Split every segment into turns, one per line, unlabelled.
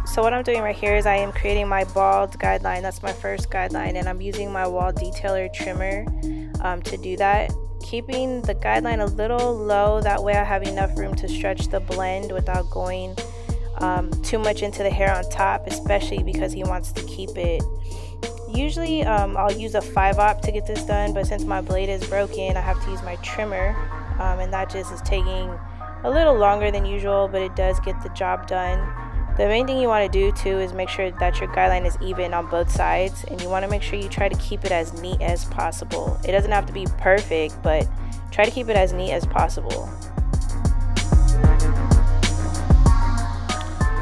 So what I'm doing right here is I am creating my bald guideline. That's my first guideline, and I'm using my Wahl Detailer trimmer to do that. Keeping the guideline a little low, that way I have enough room to stretch the blend without going too much into the hair on top, especially because he wants to keep it. Usually I'll use a 5-op to get this done, but since my blade is broken, I have to use my trimmer, and that just is taking a little longer than usual, but it does get the job done. The main thing you want to do too is make sure that your guideline is even on both sides, and you want to make sure you try to keep it as neat as possible. It doesn't have to be perfect, but try to keep it as neat as possible.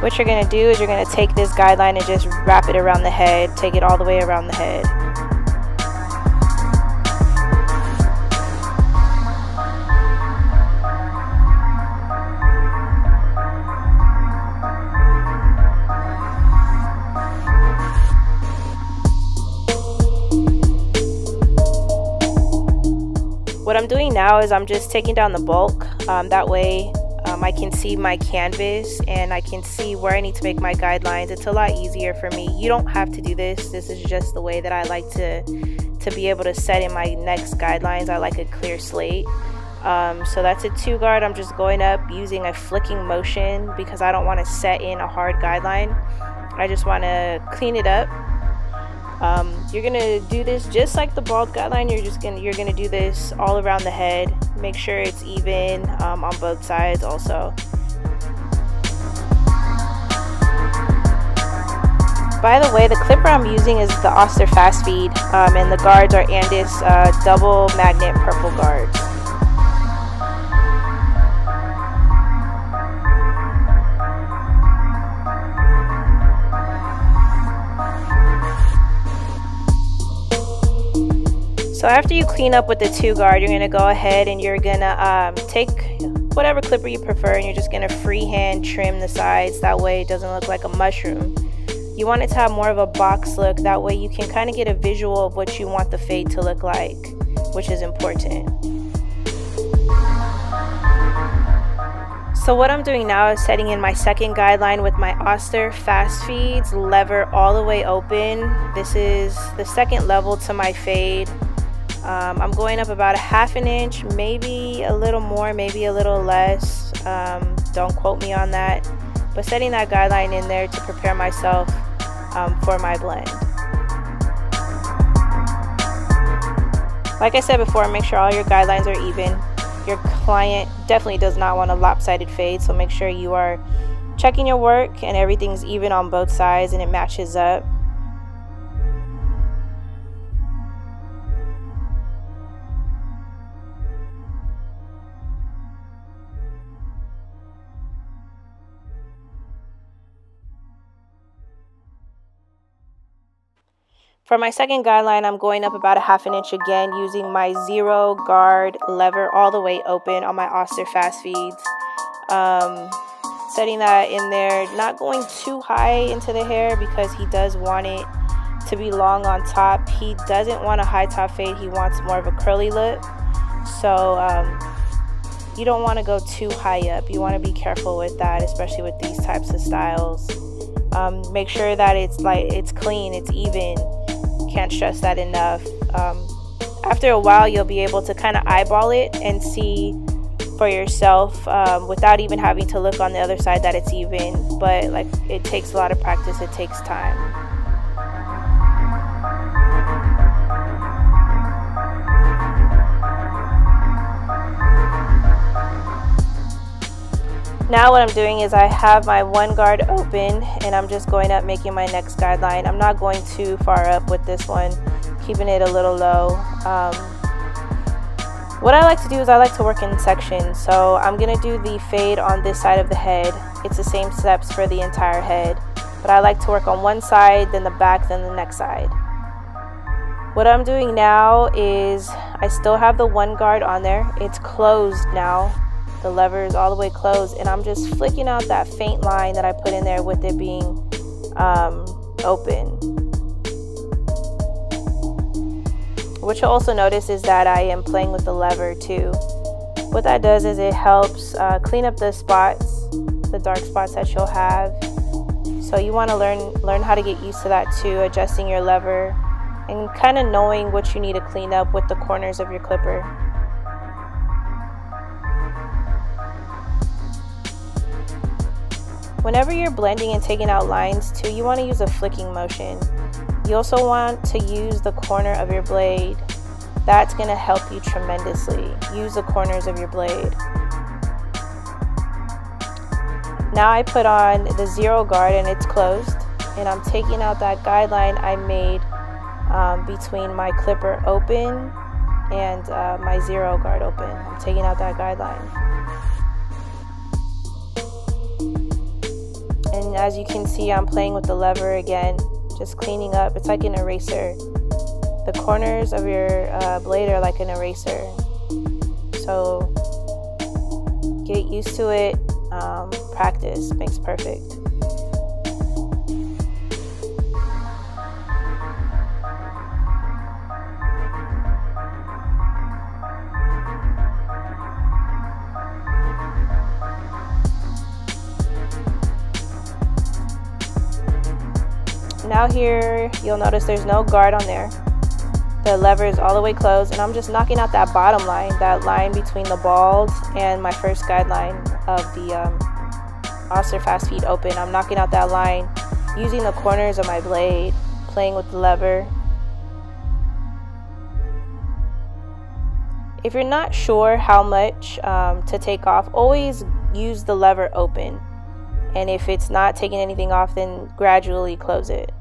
What you're going to do is you're going to take this guideline and just wrap it around the head, take it all the way around the head. What I'm doing now is I'm just taking down the bulk, that way I can see my canvas and I can see where I need to make my guidelines. It's a lot easier for me. You don't have to do this. This is just the way that I like to be able to set in my next guidelines. I like a clear slate. So that's a 2 guard. I'm just going up using a flicking motion because I don't want to set in a hard guideline. I just want to clean it up. You're gonna do this just like the bald guideline. You're gonna do this all around the head. Make sure it's even on both sides also. By the way, the clipper I'm using is the Oster Fast Feed, and the guards are Andis Double Magnet Purple guards. So after you clean up with the 2 guard, you're going to go ahead and you're going to take whatever clipper you prefer, and you're just going to freehand trim the sides. That way it doesn't look like a mushroom. You want it to have more of a box look. That way you can kind of get a visual of what you want the fade to look like, which is important. So what I'm doing now is setting in my second guideline with my Oster Fast Feeds lever all the way open. This is the second level to my fade. I'm going up about 1/2 inch, maybe a little more, maybe a little less. Don't quote me on that. But setting that guideline in there to prepare myself for my blend. Like I said before, make sure all your guidelines are even. Your client definitely does not want a lopsided fade, so make sure you are checking your work and everything's even on both sides and it matches up. For my second guideline, I'm going up about 1/2 inch again using my 0 guard lever all the way open on my Oster Fast Feeds. Setting that in there, not going too high into the hair because he does want it to be long on top. He doesn't want a high top fade, he wants more of a curly look. So you don't want to go too high up. You want to be careful with that, especially with these types of styles. Make sure that it's clean, it's even. Can't stress that enough. After a while you'll be able to kind of eyeball it and see for yourself without even having to look on the other side that it's even, but like it takes a lot of practice, it takes time. Now what I'm doing is I have my 1 guard open and I'm just going up making my next guideline. I'm not going too far up with this one, keeping it a little low. What I like to do is I like to work in sections. So I'm going to do the fade on this side of the head. It's the same steps for the entire head, but I like to work on one side, then the back, then the next side. What I'm doing now is I still have the 1 guard on there. It's closed now. The lever is all the way closed, and I'm just flicking out that faint line that I put in there with it being open. What you'll also notice is that I am playing with the lever too. What that does is it helps clean up the spots, the dark spots that you'll have. So you want to learn how to get used to that too, adjusting your lever and kind of knowing what you need to clean up with the corners of your clipper. Whenever you're blending and taking out lines too, you want to use a flicking motion. You also want to use the corner of your blade. That's going to help you tremendously. Use the corners of your blade. Now I put on the zero guard and it's closed, and I'm taking out that guideline I made between my clipper open and my zero guard open. I'm taking out that guideline. And as you can see, I'm playing with the lever again, just cleaning up. It's like an eraser. The corners of your blade are like an eraser. So get used to it. Practice makes perfect. Now here, you'll notice there's no guard on there. The lever is all the way closed, and I'm just knocking out that bottom line, that line between the bald and my first guideline of the Oster Fast Feed Open. I'm knocking out that line using the corners of my blade, playing with the lever. If you're not sure how much to take off, always use the lever open. And if it's not taking anything off, then gradually close it.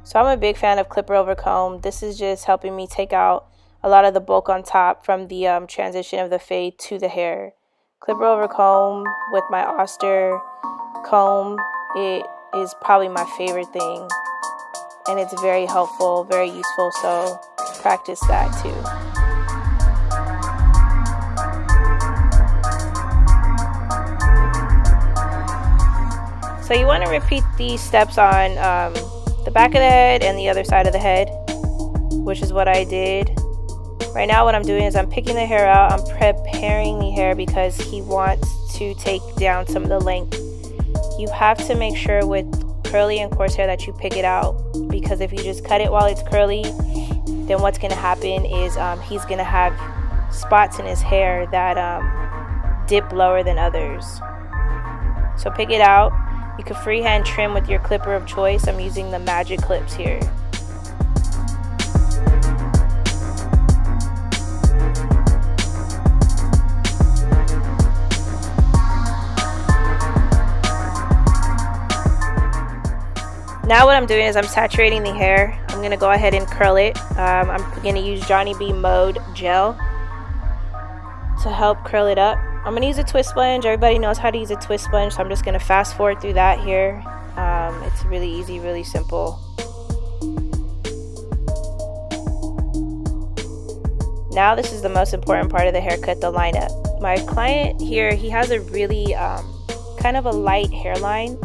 So I'm a big fan of clipper over comb. This is just helping me take out a lot of the bulk on top from the transition of the fade to the hair. Clipper over comb with my Oster comb, it is probably my favorite thing. And it's very helpful, very useful, so practice that too. So you want to repeat these steps on the back of the head and the other side of the head, which is what I did. Right now what I'm doing is I'm picking the hair out. I'm preparing the hair because he wants to take down some of the length. You have to make sure with curly and coarse hair that you pick it out, because if you just cut it while it's curly, then what's going to happen is he's going to have spots in his hair that dip lower than others. So pick it out. You can freehand trim with your clipper of choice. I'm using the Magic Clips here. Now what I'm doing is I'm saturating the hair. I'm going to go ahead and curl it. I'm going to use Johnny B Mode Gel to help curl it up. I'm going to use a twist sponge. Everybody knows how to use a twist sponge, so I'm just going to fast forward through that here. It's really easy, really simple. Now this is the most important part of the haircut, the lineup. My client here, he has a really kind of a light hairline,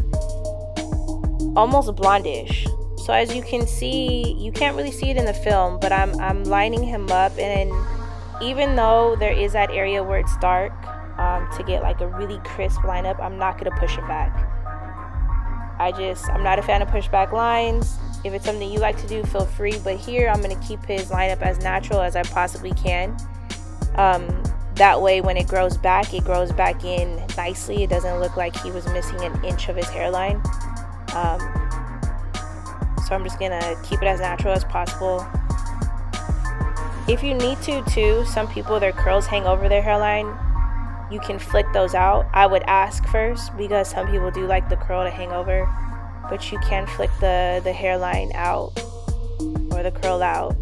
almost blondish. So as you can see, you can't really see it in the film, but I'm lining him up, and even though there is that area where it's dark, to get like a really crisp lineup, I'm not going to push him back. I'm not a fan of pushback lines. If it's something you like to do, feel free, but here I'm going to keep his lineup as natural as I possibly can. That way when it grows back in nicely. It doesn't look like he was missing an inch of his hairline. So I'm just going to keep it as natural as possible. If you need to too, some people, their curls hang over their hairline. You can flick those out. I would ask first, because some people do like the curl to hang over, but you can flick the hairline out or the curl out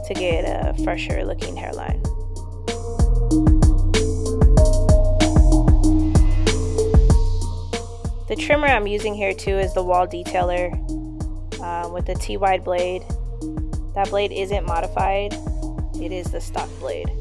to get a fresher looking hairline. The trimmer I'm using here too is the Wahl Detailer with the T-wide blade. That blade isn't modified, it is the stock blade.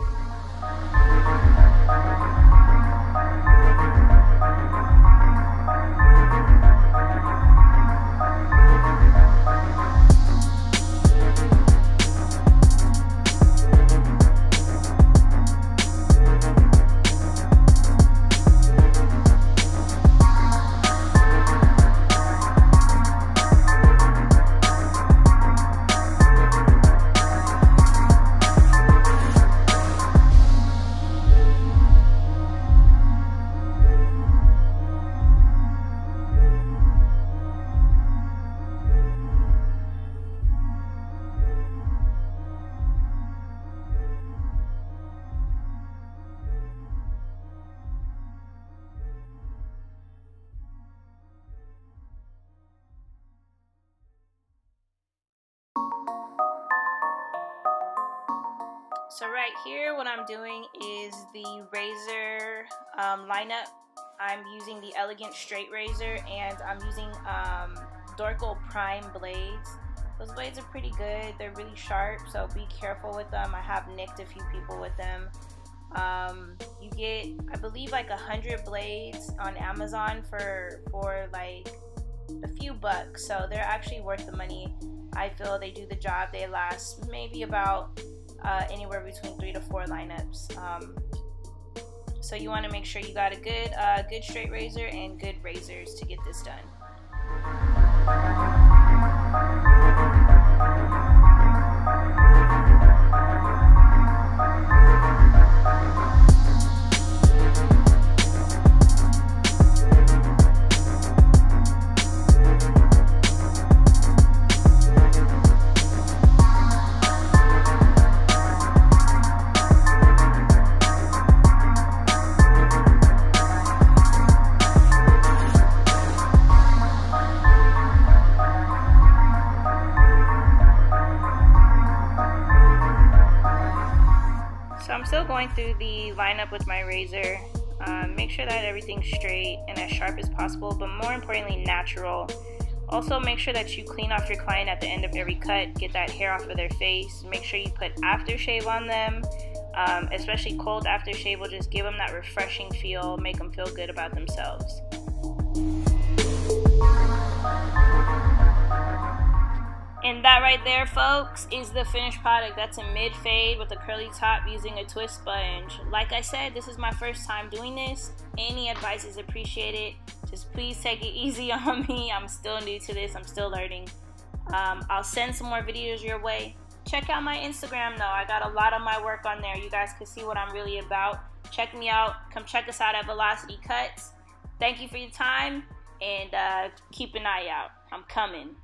So right here, what I'm doing is the razor lineup. I'm using the Elegance straight razor, and I'm using Dorco prime blades. Those blades are pretty good. They're really sharp, so be careful with them. I have nicked a few people with them. You get, I believe, like 100 blades on Amazon for like a few bucks, so they're actually worth the money. I feel they do the job. They last maybe about anywhere between 3 to 4 lineups. So you want to make sure you got a good straight razor and good razors to get this done. So I'm still going through the lineup with my razor. Make sure that everything's straight and as sharp as possible, but more importantly, natural. Also, make sure that you clean off your client at the end of every cut, get that hair off of their face. Make sure you put aftershave on them, especially cold aftershave will just give them that refreshing feel, make them feel good about themselves. And that right there, folks, is the finished product. That's a mid fade with a curly top using a twist sponge. Like I said, this is my first time doing this. Any advice is appreciated. Just please take it easy on me. I'm still new to this. I'm still learning. I'll send some more videos your way. Check out my Instagram though. I got a lot of my work on there. You guys can see what I'm really about. Check me out. Come check us out at Velocity Cuts. Thank you for your time, and keep an eye out. I'm coming.